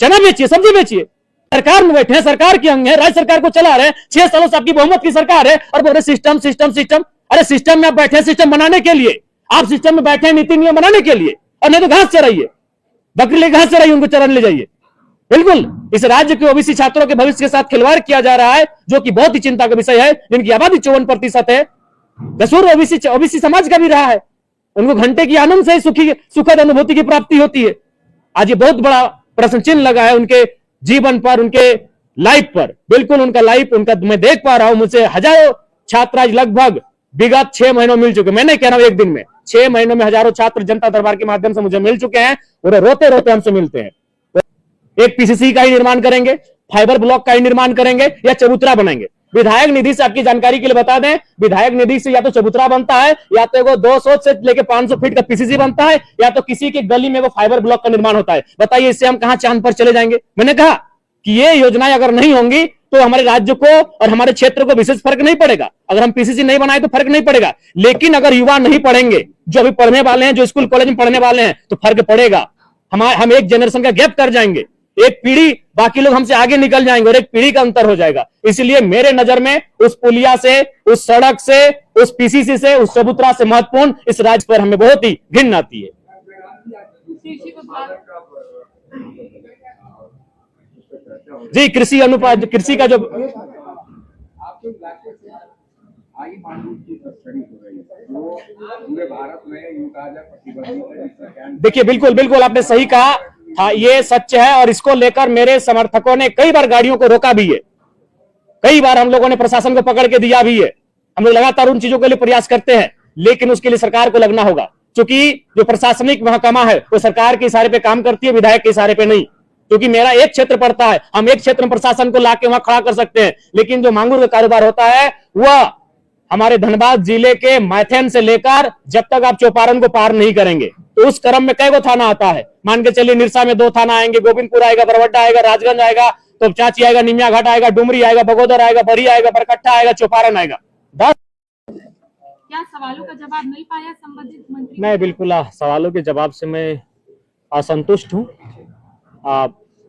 चना बेचिए, सब्जी बेचिए। सरकार में बैठे हैं, सरकार के अंग है, राज्य सरकार को चला रहे हैं, 6 सालों से आपकी बहुमत की सरकार है और बोल रहे सिस्टम सिस्टम सिस्टम। अरे सिस्टम में आप बैठे हैं सिस्टम बनाने के लिए, आप सिस्टम में बैठे हैं नीति नियम बनाने के लिए, और नहीं तो घास चराइए, बकरी ले घास चराइए, उनको चराने ले जाइए। बिल्कुल इस राज्य के ओबीसी छात्रों के भविष्य के साथ खिलवाड़ किया जा रहा है, जो कि बहुत ही चिंता का विषय है। जिनकी आबादी 54% है, कसूर ओबीसी समाज का भी रहा है। उनको घंटे की आनंद से सुखद अनुभूति की प्राप्ति होती है। आज ये बहुत बड़ा प्रश्न चिन्ह लगा है उनके जीवन पर, उनके लाइफ पर। बिल्कुल उनका लाइफ, उनका मैं देख पा रहा हूं, मुझे हजारों छात्र आज लगभग विगत 6 महीनों मिल चुके। मैं नहीं कह रहा हूं एक दिन में, 6 महीनों में हजारों छात्र जनता दरबार के माध्यम से मुझे मिल चुके हैं और रोते रोते हमसे मिलते हैं। एक पीसीसी का ही निर्माण करेंगे, फाइबर ब्लॉक का ही निर्माण करेंगे, या चबूतरा बनाएंगे। विधायक निधि से आपकी जानकारी के लिए बता दें, विधायक निधि से या तो चबूतरा बनता है, या तो वो 200 से लेकर 500 फीट का पीसीसी बनता है, या तो किसी के गली में वो फाइबर ब्लॉक का निर्माण होता है। बताइए इससे हम कहां चांद पर चले जाएंगे। मैंने कहा कि ये योजनाएं अगर नहीं होंगी तो हमारे राज्य को और हमारे क्षेत्र को विशेष फर्क नहीं पड़ेगा। अगर हम पीसीसी नहीं बनाए तो फर्क नहीं पड़ेगा, लेकिन अगर युवा नहीं पढ़ेंगे, जो अभी पढ़ने वाले हैं, जो स्कूल कॉलेज में पढ़ने वाले हैं, तो फर्क पड़ेगा। हम एक जनरेशन का गैप कर जाएंगे, एक पीढ़ी, बाकी लोग हमसे आगे निकल जाएंगे और एक पीढ़ी का अंतर हो जाएगा। इसलिए मेरे नजर में उस पुलिया से, उस सड़क से, उस पीसीसी से, उस चबूतरा से महत्वपूर्ण इस राज्य पर हमें बहुत ही घिन आती है। जी कृषि अनुपात, कृषि का जो देखिए, बिल्कुल बिल्कुल आपने सही कहा, हाँ ये सच है। और इसको लेकर मेरे समर्थकों ने कई बार गाड़ियों को रोका भी है, कई बार हम लोगों ने प्रशासन को पकड़ के दिया भी है। हम लोग लगातार उन चीजों के लिए प्रयास करते हैं, लेकिन उसके लिए सरकार को लगना होगा, क्योंकि जो प्रशासनिक महकमा है वो सरकार के इशारे पे काम करती है, विधायक के इशारे पे नहीं। क्योंकि मेरा एक क्षेत्र पड़ता है, हम एक क्षेत्र में प्रशासन को लाके वहां खड़ा कर सकते हैं, लेकिन जो मांगुर का कारोबार होता है वह हमारे धनबाद जिले के मैथन से लेकर जब तक आप चौपारण को पार नहीं करेंगे, तो उस क्रम में कई गो थाना आता है। मान के चलिए निरसा में 2 थाना आएंगे, गोविंदपुर आएगा, बरवड्डा आएगा, राजगंज आएगा, तो चाची आएगा, निमिया घाट आएगा, डुमरी आएगा, बगोदर आएगा, बरी आएगा, बरकट्ठा आएगा, चौपारण आएगा। 10 क्या सवालों का जवाब नहीं पाया संबंधित मंत्री? नहीं, बिल्कुल सवालों के जवाब से मैं असंतुष्ट हूँ।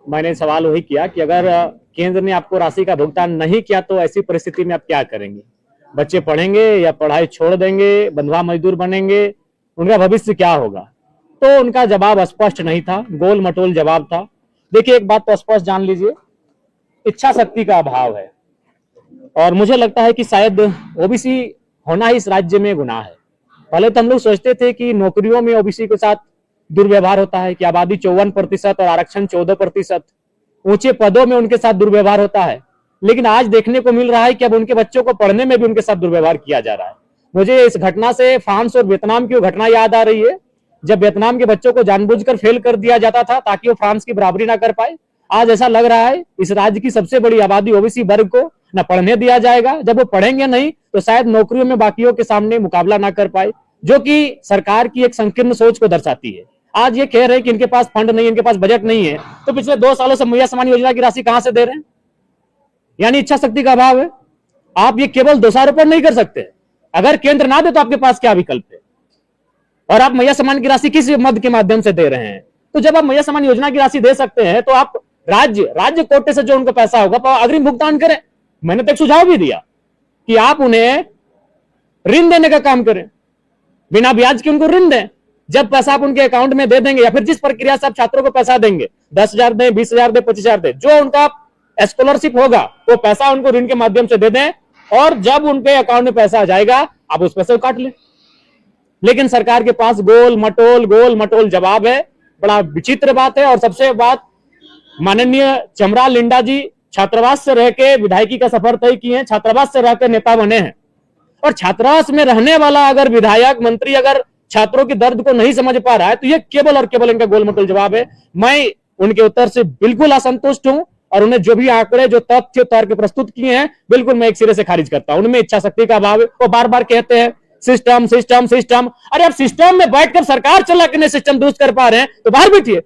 मैंने सवाल वही किया कि अगर केंद्र ने आपको राशि का भुगतान नहीं किया तो ऐसी परिस्थिति में आप क्या करेंगे? बच्चे पढ़ेंगे या पढ़ाई छोड़ देंगे, बंधुआ मजदूर बनेंगे, उनका भविष्य क्या होगा? तो उनका जवाब स्पष्ट नहीं था, गोल मटोल जवाब था। देखिए एक बात तो स्पष्ट जान लीजिए, इच्छा शक्ति का अभाव है, और मुझे लगता है कि शायद ओबीसी होना ही इस राज्य में गुनाह है। पहले तो हम लोग सोचते थे कि नौकरियों में ओबीसी के साथ दुर्व्यवहार होता है, कि आबादी 54% और आरक्षण 14%, ऊंचे पदों में उनके साथ दुर्व्यवहार होता है। लेकिन आज देखने को मिल रहा है कि अब उनके बच्चों को पढ़ने में भी उनके साथ दुर्व्यवहार किया जा रहा है। मुझे इस घटना से फ्रांस और वियतनाम की घटना याद आ रही है, जब वियतनाम के बच्चों को जानबूझकर फेल कर दिया जाता था ताकि वो फ्रांस की बराबरी ना कर पाए। आज ऐसा लग रहा है इस राज्य की सबसे बड़ी आबादी ओबीसी वर्ग को न पढ़ने दिया जाएगा। जब वो पढ़ेंगे नहीं तो शायद नौकरियों में बाकियों के सामने मुकाबला ना कर पाए, जो कि सरकार की एक संकीर्ण सोच को दर्शाती है। आज ये कह रहे हैं कि इनके पास फंड नहीं, इनके पास बजट नहीं है, तो पिछले 2 सालों से मुहैया सम्मान योजना की राशि कहां से दे रहे हैं? यानी इच्छा शक्ति का अभाव है। आप ये केवल दोषारोपण नहीं कर सकते। अगर केंद्र ना दे तो आपके पास क्या विकल्प है? और आप मुहैया सम्मान की राशि किस मद के माध्यम से दे रहे हैं? तो जब आप मुहैया सम्मान योजना की राशि दे सकते हैं तो आप राज्य कोटे से जो उनको पैसा होगा तो अग्रिम भुगतान करें। मैंने तो एक सुझाव भी दिया कि आप उन्हें ऋण देने का काम करें, बिना ब्याज के उनको ऋण दें। जब पैसा आप उनके अकाउंट में दे देंगे, या फिर जिस प्रक्रिया से आप छात्रों को पैसा देंगे, 10,000 दें, 20,000 दें, 25,000 दें, जो उनका स्कॉलरशिप होगा वो पैसा उनको ऋण के माध्यम से दे दें, और जब उनके अकाउंट में पैसा आ जाएगा आप उस पैसे को काट लें। लेकिन सरकार के पास गोल मटोल जवाब है। बड़ा विचित्र बात है। और सबसे बात, माननीय चमरा लिंडा जी छात्रावास से रह के विधायकी का सफर तय किए हैं, छात्रावास से रहकर नेता बने हैं, और छात्रावास में रहने वाला अगर विधायक मंत्री अगर छात्रों के दर्द को नहीं समझ पा रहा है तो ये केवल और केवल इनका गोल मटोल जवाब है। मैं उनके उत्तर से बिल्कुल असंतुष्ट हूं, और उन्हें जो भी आंकड़े, जो तथ्य तर्क प्रस्तुत किए हैं, बिल्कुल मैं एक सिरे से खारिज करता हूं। उनमें इच्छा शक्ति का अभाव है। वो बार बार कहते हैं सिस्टम सिस्टम सिस्टम। अरे आप सिस्टम में बैठकर सरकार चला के सिस्टम दुरुस्त कर पा रहे हैं तो बाहर बैठिए।